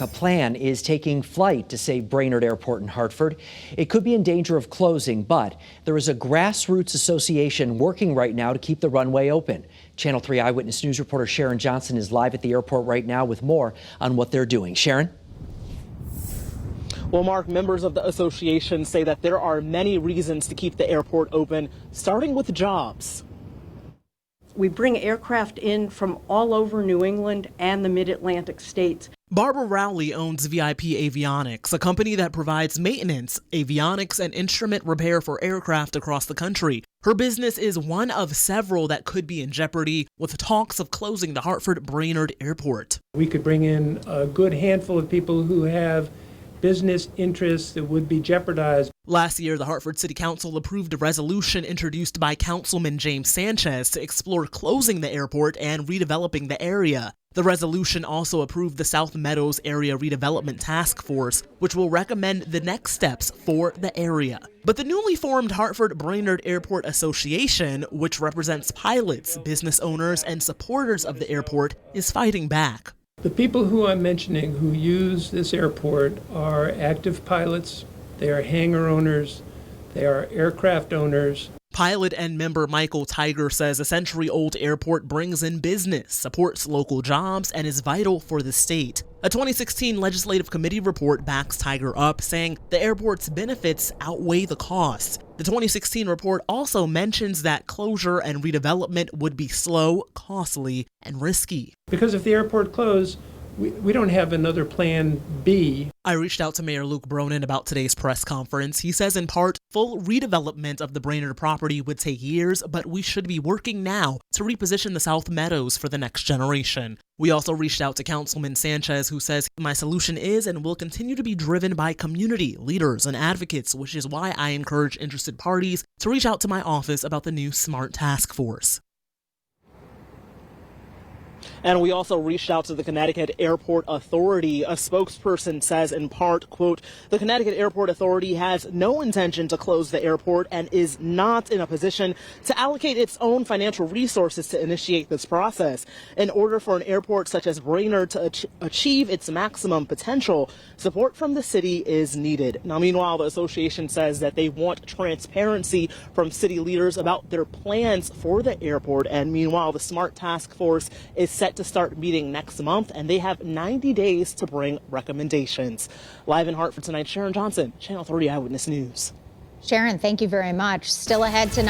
A plan is taking flight to save Brainard Airport in Hartford. It could be in danger of closing, but there is a grassroots association working right now to keep the runway open. Channel 3 Eyewitness News reporter Sharon Johnson is live at the airport right now with more on what they're doing. Sharon? Well, Mark, members of the association say that there are many reasons to keep the airport open, starting with jobs. We bring aircraft in from all over New England and the mid-Atlantic states. Barbara ROWLEY owns VIP AVIONICS, a company that provides maintenance, avionics, and instrument repair for aircraft across the country. Her business is one of several that could be in jeopardy, with talks of closing the Hartford Brainard Airport. We could bring in a good handful of people who have business interests that would be jeopardized. Last year, the Hartford City Council approved a resolution introduced by Councilman James Sanchez to explore closing the airport and redeveloping the area. The resolution also approved the South Meadows Area Redevelopment Task Force, which will recommend the next steps for the area. But the newly formed Hartford Brainard Airport Association, which represents pilots, business owners, and supporters of the airport, is fighting back. The people who I'm mentioning who use this airport are active pilots, they are hangar owners, they are aircraft owners. Pilot and member Michael TEIGER says a century-old airport brings in business, supports local jobs, and is vital for the state. A 2016 legislative committee report backs TEIGER up, saying the airport's benefits outweigh the costs. The 2016 report also mentions that closure and redevelopment would be slow, costly, and risky. Because if the airport closed, we don't have another plan B. I reached out to Mayor Luke Bronin about today's press conference. He says in part, full redevelopment of the Brainard property would take years, but we should be working now to reposition the South Meadows for the next generation. We also reached out to Councilman Sanchez, who says, my solution is and will continue to be driven by community leaders and advocates, which is why I encourage interested parties to reach out to my office about the new SMART task force. And we also reached out to the Connecticut Airport Authority. A spokesperson says in part, quote, the Connecticut Airport Authority has no intention to close the airport and is not in a position to allocate its own financial resources to initiate this process. In order for an airport such as Brainard to achieve its maximum potential, support from the city is needed. Now, meanwhile, the association says that they want transparency from city leaders about their plans for the airport. And meanwhile, the SMART task force is set to start meeting next month, and they have 90 days to bring recommendations. Live in Hartford tonight, Sharon Johnson, Channel 3 Eyewitness News. Sharon, thank you very much. Still ahead tonight.